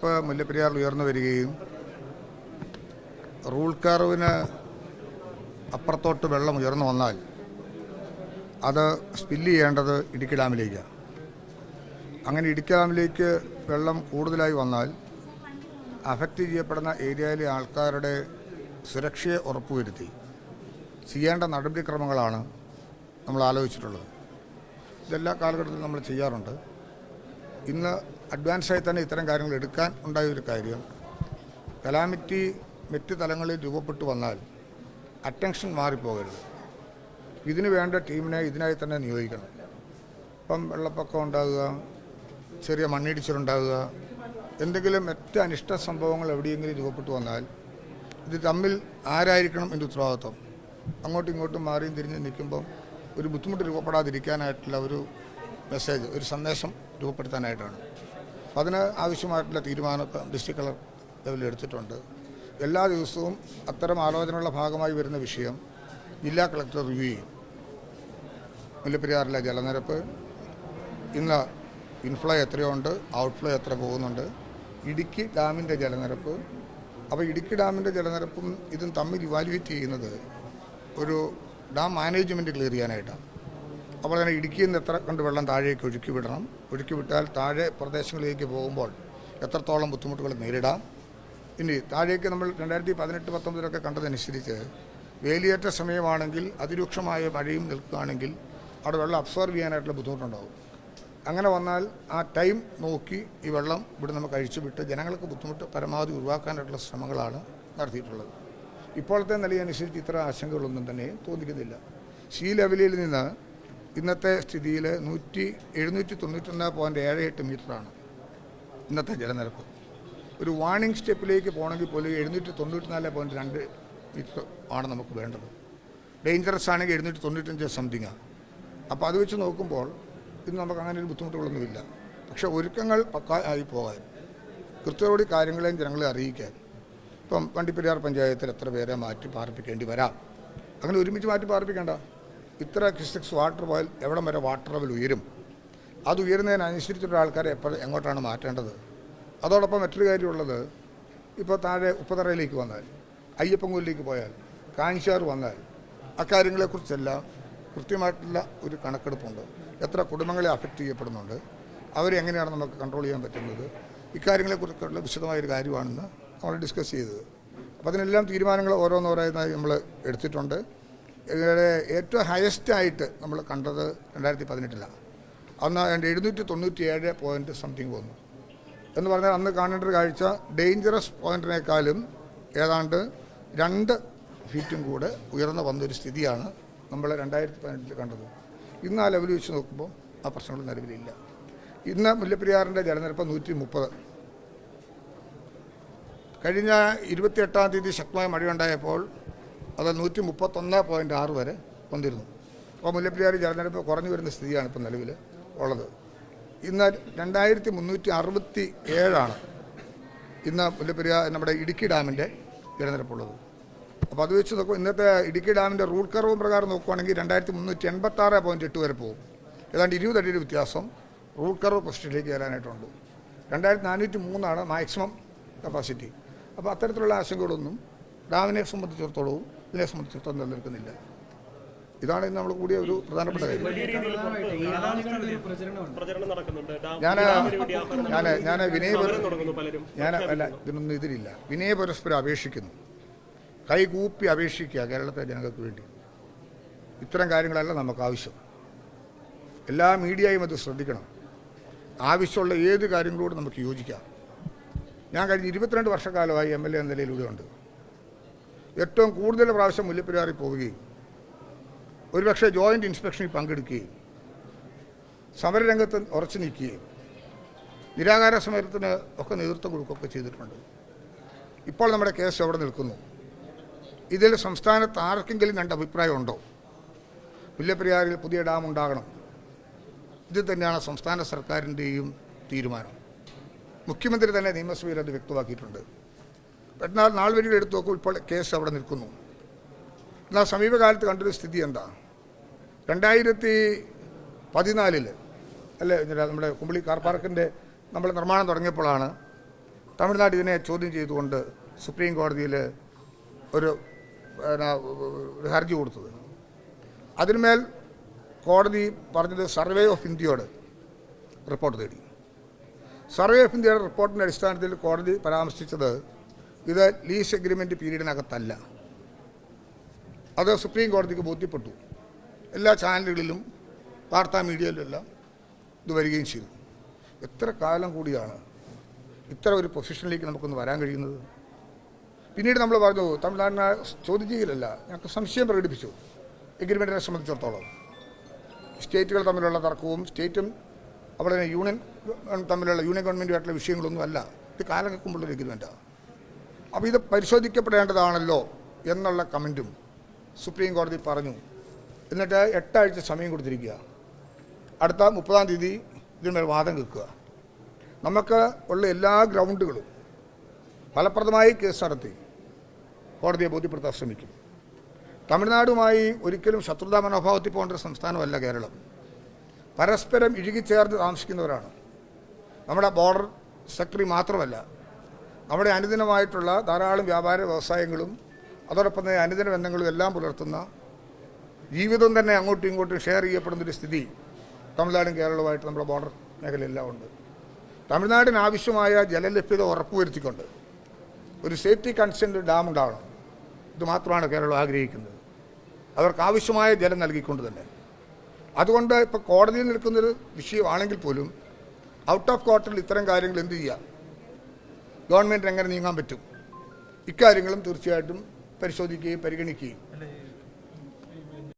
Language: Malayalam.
ജലനിരപ്പ് മുല്ലപ്പെരിയാറിൽ ഉയർന്നു വരികയും റൂൾ കർവിന് അപ്പുറത്തോട്ട് വെള്ളം ഉയർന്നു വന്നാൽ അത് സ്പില്ല് ചെയ്യേണ്ടത് ഇടുക്കി ഡാമിലേക്കാണ്. അങ്ങനെ ഇടുക്കി ഡാമിലേക്ക് വെള്ളം കൂടുതലായി വന്നാൽ അഫക്റ്റ് ചെയ്യപ്പെടുന്ന ഏരിയയിലെ ആൾക്കാരുടെ സുരക്ഷയെ ഉറപ്പുവരുത്തി ചെയ്യേണ്ട നടപടിക്രമങ്ങളാണ് നമ്മൾ ആലോചിച്ചിട്ടുള്ളത്. ഇതെല്ലാ കാലഘട്ടത്തിലും നമ്മൾ ചെയ്യാറുണ്ട്. ഇന്ന് അഡ്വാൻസായി തന്നെ ഇത്തരം കാര്യങ്ങൾ എടുക്കാൻ ഉണ്ടായ ഒരു കാര്യം, കലാമിറ്റി മറ്റ് തലങ്ങളിൽ രൂപപ്പെട്ടു വന്നാൽ അറ്റൻഷൻ മാറിപ്പോകരുത്. ഇതിനു വേണ്ട ടീമിനെ ഇതിനായി തന്നെ നിയോഗിക്കണം. ഇപ്പം വെള്ളപ്പൊക്കം ഉണ്ടാകുക, ചെറിയ മണ്ണിടിച്ചിലുണ്ടാകുക, എന്തെങ്കിലും മറ്റ് അനിഷ്ട സംഭവങ്ങൾ എവിടെയെങ്കിലും രൂപപ്പെട്ടു വന്നാൽ ഇത് തമ്മിൽ ആരായിരിക്കണം എൻ്റെ ഉത്തരവാദിത്വം? അങ്ങോട്ടും ഇങ്ങോട്ടും മാറിയും തിരിഞ്ഞ് നിൽക്കുമ്പം ഒരു ബുദ്ധിമുട്ട് രൂപപ്പെടാതിരിക്കാനായിട്ടുള്ള ഒരു മെസ്സേജ്, ഒരു സന്ദേശം രൂപപ്പെടുത്താനായിട്ടാണ്. അപ്പം അതിന് ആവശ്യമായിട്ടുള്ള തീരുമാനം ഡിസ്ട്രിക്ട് കളർ ലെവലിൽ എടുത്തിട്ടുണ്ട്. എല്ലാ ദിവസവും അത്തരം ആലോചനയുള്ള ഭാഗമായി വരുന്ന വിഷയം ജില്ലാ കളക്ടർ റിവ്യൂ ചെയ്യും. മുല്ലപ്പെരിയാറിലെ ജലനിരപ്പ്, ഇന്ന് ഇൻഫ്ലോ എത്രയുണ്ട്, ഔട്ട്ഫ്ലോ എത്ര പോകുന്നുണ്ട്, ഇടുക്കി ഡാമിൻ്റെ ജലനിരപ്പ്. അപ്പോൾ ഇടുക്കി ഡാമിൻ്റെ ജലനിരപ്പും ഇതും തമ്മിൽ ഇവാലുവേറ്റ് ചെയ്യുന്നത് ഒരു ഡാം മാനേജ്മെൻറ്റ് ക്ലിയർ ചെയ്യാനായിട്ടാണ്. അപ്പോൾ തന്നെ ഇടുക്കിയിൽ നിന്ന് എത്ര കണ്ട് വെള്ളം താഴേക്ക് ഒഴുക്കി വിടണം, ഒഴുക്കി വിട്ടാൽ താഴെ പ്രദേശങ്ങളിലേക്ക് പോകുമ്പോൾ എത്രത്തോളം ബുദ്ധിമുട്ടുകൾ നേരിടാം. ഇനി താഴേക്ക് നമ്മൾ 2018-19 കണ്ടതനുസരിച്ച് വേലിയേറ്റ സമയമാണെങ്കിൽ അതിരൂക്ഷമായ മഴയും നിൽക്കുകയാണെങ്കിൽ അവിടെ വെള്ളം അബ്സോർവ് ചെയ്യാനായിട്ടുള്ള ബുദ്ധിമുട്ടുണ്ടാകും. അങ്ങനെ വന്നാൽ ആ ടൈം നോക്കി ഈ വെള്ളം ഇവിടെ നമുക്ക് അഴിച്ചുവിട്ട് ജനങ്ങൾക്ക് ബുദ്ധിമുട്ട് പരമാവധി ഒഴിവാക്കാനായിട്ടുള്ള ശ്രമങ്ങളാണ് നടത്തിയിട്ടുള്ളത്. ഇപ്പോഴത്തെ നിലയനുസരിച്ച് ഇത്ര ആശങ്കകളൊന്നും തന്നെ തോന്നിക്കുന്നില്ല. സീ ലെവലിൽ നിന്ന് ഇന്നത്തെ സ്ഥിതിയിൽ 791.78 മീറ്ററാണ് ഇന്നത്തെ ജലനിരപ്പ്. ഒരു വാർണിംഗ് സ്റ്റെപ്പിലേക്ക് പോകണമെങ്കിൽ പോലും 794.2 മീറ്റർ ആണ് നമുക്ക് വേണ്ടത്. ഡേഞ്ചറസ് ആണെങ്കിൽ 795 സംതിങ്ങാണ്. അപ്പോൾ അത് വെച്ച് നോക്കുമ്പോൾ ഇന്ന് നമുക്ക് അങ്ങനെ ഒരു ബുദ്ധിമുട്ടുകളൊന്നുമില്ല. പക്ഷേ ഒരുക്കങ്ങൾ പക്ക ആയി പോകാൻ, കൃത്യതയോടെ കാര്യങ്ങളെയും ജനങ്ങളെ അറിയിക്കാൻ, ഇപ്പം വണ്ടിപ്പെരിയാർ പഞ്ചായത്തിൽ എത്ര പേരെ മാറ്റി പാർപ്പിക്കേണ്ടി വരാം, അങ്ങനെ ഒരുമിച്ച് മാറ്റി പാർപ്പിക്കേണ്ട. ഇത്ര ക്രിസ്റ്റിക്സ് വാട്ടർ പോയാൽ എവിടം വരെ വാട്ടർ ലെവൽ ഉയരും, അത് ഉയരുന്നതിനനുസരിച്ചുള്ള ആൾക്കാരെ എങ്ങോട്ടാണ് മാറ്റേണ്ടത്. അതോടൊപ്പം മറ്റൊരു കാര്യമുള്ളത്, ഇപ്പോൾ താഴെ ഉപ്പതറയിലേക്ക് വന്നാൽ, അയ്യപ്പൻകോലിലേക്ക് പോയാൽ, കാഞ്ചാർ വന്നാൽ, അക്കാര്യങ്ങളെക്കുറിച്ചെല്ലാം കൃത്യമായിട്ടുള്ള ഒരു കണക്കെടുപ്പുണ്ട്. എത്ര കുടുംബങ്ങളെ അഫക്റ്റ് ചെയ്യപ്പെടുന്നുണ്ട്, അവരെ എങ്ങനെയാണ് നമുക്ക് കൺട്രോൾ ചെയ്യാൻ പറ്റുന്നത്, ഇക്കാര്യങ്ങളെക്കുറിച്ചുള്ള വിശദമായൊരു കാര്യമാണെന്ന് നമ്മൾ ഡിസ്കസ് ചെയ്തത്. അപ്പോൾ അതിനെല്ലാം തീരുമാനങ്ങൾ ഓരോന്നോരോന്നായി നമ്മൾ എടുത്തിട്ടുണ്ട്. ഏറ്റവും ഹയസ്റ്റായിട്ട് നമ്മൾ കണ്ടത് 2018 അന്ന് 797 പോയിൻറ്റ് സംതിങ് വന്നു എന്ന് പറഞ്ഞാൽ അന്ന് കാണേണ്ട ഒരു കാഴ്ച ഡേഞ്ചറസ് പോയിൻറ്റിനേക്കാളും ഏതാണ്ട് 2 ഫീറ്റും കൂടെ ഉയർന്നു വന്നൊരു സ്ഥിതിയാണ് നമ്മൾ 2018 കണ്ടത്. ഇന്ന് ആ ലെവൽ വെച്ച് നോക്കുമ്പോൾ ആ പ്രശ്നങ്ങൾ നിലവിലില്ല. ഇന്ന് മുല്ലപ്പെരിയാറിൻ്റെ ജലനിരപ്പ് 130. കഴിഞ്ഞ 28-ാം തീയതി ശക്തമായ മഴയുണ്ടായപ്പോൾ അത് 131.6 വരെ വന്നിരുന്നു. അപ്പോൾ മുല്ലപ്പെരിയാർ ജലനിരപ്പ് കുറഞ്ഞു വരുന്ന സ്ഥിതിയാണ് ഇപ്പോൾ നിലവിൽ ഉള്ളത്. ഇന്ന് 2367 ഇന്ന് മുല്ലപ്പെരിയാർ നമ്മുടെ ഇടുക്കി ഡാമിൻ്റെ ജലനിരപ്പുള്ളത്. അപ്പോൾ അത് വെച്ച് നോക്കുമ്പോൾ ഇന്നത്തെ ഇടുക്കി ഡാമിൻ്റെ റൂൾ കർവ് പ്രകാരം നോക്കുകയാണെങ്കിൽ 2386.8 വരെ പോകും. ഏതാണ്ട് 20 അടിയുടെ വ്യത്യാസം റൂൾ കർവ് പൊസിഷനിലേക്ക് വരാനായിട്ടുണ്ട്. 2403 മാക്സിമം കപ്പാസിറ്റി. അപ്പോൾ അത്തരത്തിലുള്ള ആശങ്കകളൊന്നും ഡാമിനെ സംബന്ധിച്ചിടത്തോളവും ഇതിനെ സംബന്ധിച്ചിടത്തോളം നിലനിൽക്കുന്നില്ല. ഇതാണ് ഇന്ന് നമ്മൾ കൂടിയ ഒരു പ്രധാനപ്പെട്ട കാര്യം. ഞാൻ ഇതിനൊന്നും ഇതിലില്ല. വിനയപരസ്പരം അപേക്ഷിക്കുന്നു, കൈകൂപ്പി അപേക്ഷിക്കുക കേരളത്തിലെ ജനങ്ങൾക്ക് വേണ്ടി. ഇത്തരം കാര്യങ്ങളല്ല നമുക്ക് ആവശ്യം. എല്ലാ മീഡിയയും അത് ശ്രദ്ധിക്കണം. ആവശ്യമുള്ള ഏത് കാര്യങ്ങളോടും നമുക്ക് യോജിക്കാം. ഞാൻ കഴിഞ്ഞ 22 വർഷക്കാലമായി MLA എന്ന നിലയിലൂടെ ഉണ്ട്. ഏറ്റവും കൂടുതൽ പ്രാവശ്യം മുല്ലപ്പെരിയാറിൽ പോവുകയും ഒരുപക്ഷെ ജോയിൻ്റ് ഇൻസ്പെക്ഷനിൽ പങ്കെടുക്കുകയും സമരരംഗത്ത് ഉറച്ചു നിൽക്കുകയും നിരാകാര സമരത്തിന് ഒക്കെ നേതൃത്വം കൊടുക്കുകയൊക്കെ ചെയ്തിട്ടുണ്ട്. ഇപ്പോൾ നമ്മുടെ കേസ് എവിടെ നിൽക്കുന്നു? ഇതിൽ സംസ്ഥാനത്ത് ആർക്കെങ്കിലും 2 അഭിപ്രായമുണ്ടോ? മുല്ലപ്പെരിയാറിൽ പുതിയ ഡാം ഉണ്ടാകണം. ഇത് തന്നെയാണ് സംസ്ഥാന സർക്കാരിൻ്റെയും തീരുമാനം. മുഖ്യമന്ത്രി തന്നെ നിയമസഭയിൽ അത് വ്യക്തമാക്കിയിട്ടുണ്ട്. എന്നാൽ നാൾ വരികൾ എടുത്തു നോക്കും, ഇപ്പോൾ കേസ് അവിടെ നിൽക്കുന്നു. എന്നാൽ സമീപകാലത്ത് കണ്ടൊരു സ്ഥിതി എന്താ? 2014 അല്ലേ നമ്മുടെ കുമ്പളി കാർ പാർക്കിൻ്റെ നമ്മൾ നിർമ്മാണം തുടങ്ങിയപ്പോഴാണ് തമിഴ്നാട് ഇതിനെ ചോദ്യം ചെയ്തുകൊണ്ട് സുപ്രീം കോടതിയിൽ ഒരു ഹർജി കൊടുത്തത്. അതിന്മേൽ കോടതി പറഞ്ഞത് സർവേ ഓഫ് ഇന്ത്യയോട് റിപ്പോർട്ട് തേടി. സർവേ ഓഫ് ഇന്ത്യയുടെ റിപ്പോർട്ടിൻ്റെ അടിസ്ഥാനത്തിൽ കോടതി പരാമർശിച്ചത് ഇത് ലീസ് എഗ്രിമെൻ്റ് പീരീഡിനകത്തല്ല. അത് സുപ്രീം കോടതിക്ക് ബോധ്യപ്പെട്ടു. എല്ലാ ചാനലുകളിലും വാർത്താ മീഡിയയിലെല്ലാം ഇത് വരികയും ചെയ്തു. എത്ര കാലം കൂടിയാണ് ഇത്ര ഒരു പൊസിഷനിലേക്ക് നമുക്കൊന്ന് വരാൻ കഴിയുന്നത്? പിന്നീട് നമ്മൾ പറഞ്ഞു തമിഴ്നാടിനെ ചോദ്യം ചെയ്യലല്ല, ഞങ്ങൾക്ക് സംശയം പ്രകടിപ്പിച്ചു എഗ്രിമെൻറ്റിനെ സംബന്ധിച്ചിടത്തോളം. സ്റ്റേറ്റുകൾ തമ്മിലുള്ള തർക്കവും സ്റ്റേറ്റും അവിടെ യൂണിയൻ തമ്മിലുള്ള യൂണിയൻ ഗവൺമെൻറ്റുമായിട്ടുള്ള വിഷയങ്ങളൊന്നും അല്ല, ഇത് കാലങ്ങൾക്കുമുള്ളൊരു എഗ്രിമെൻറ്റാണ്. അപ്പോൾ ഇത് പരിശോധിക്കപ്പെടേണ്ടതാണല്ലോ എന്നുള്ള കമൻറ്റും സുപ്രീം കോടതി പറഞ്ഞു. എന്നിട്ട് 8 ആഴ്ച സമയം കൊടുത്തിരിക്കുക. അടുത്ത 30-ാം തീയതി ഇതിന്മേൽ വാദം കേൾക്കുക. നമുക്ക് ഉള്ള എല്ലാ ഗ്രൗണ്ടുകളും ഫലപ്രദമായി കേസ് നടത്തി കോടതിയെ ബോധ്യപ്പെടുത്താൻ ശ്രമിക്കും. തമിഴ്നാടുമായി ഒരിക്കലും ശത്രുതാ മനോഭാവത്തിൽ പോകേണ്ട ഒരു സംസ്ഥാനമല്ല കേരളം. പരസ്പരം ഇഴുകിച്ചേർന്ന് താമസിക്കുന്നവരാണ്. നമ്മുടെ ബോർഡർ സെക്ടറി മാത്രമല്ല, നമ്മുടെ അനുദിനമായിട്ടുള്ള ധാരാളം വ്യാപാര വ്യവസായങ്ങളും അതോടൊപ്പം തന്നെ അനുദിന ബന്ധങ്ങളും എല്ലാം പുലർത്തുന്ന ജീവിതം തന്നെ അങ്ങോട്ടും ഇങ്ങോട്ടും ഷെയർ ചെയ്യപ്പെടുന്നൊരു സ്ഥിതി തമിഴ്നാടും കേരളവുമായിട്ട് നമ്മുടെ ബോർഡർ മേഖലയെല്ലാം ഉണ്ട്. തമിഴ്നാടിന് ആവശ്യമായ ജലലഭ്യത ഉറപ്പുവരുത്തിക്കൊണ്ട് ഒരു സേഫ്റ്റി കൺസേൺഡ് ഡാം ഉണ്ടാവണം. ഇത് മാത്രമാണ് കേരളം ആഗ്രഹിക്കുന്നത്. അവർക്ക് ആവശ്യമായ ജലം നൽകിക്കൊണ്ട് തന്നെ. അതുകൊണ്ട് ഇപ്പോൾ കോടതിയിൽ നിൽക്കുന്നൊരു വിഷയമാണെങ്കിൽ പോലും ഔട്ട് ഓഫ് കോർട്ടിൽ ഇത്തരം കാര്യങ്ങൾ എന്ത് ചെയ്യുക, ഗവൺമെൻറ് എങ്ങനെ നീങ്ങാൻ പറ്റും, ഇക്കാര്യങ്ങളും തീർച്ചയായിട്ടും പരിശോധിക്കുകയും പരിഗണിക്കുകയും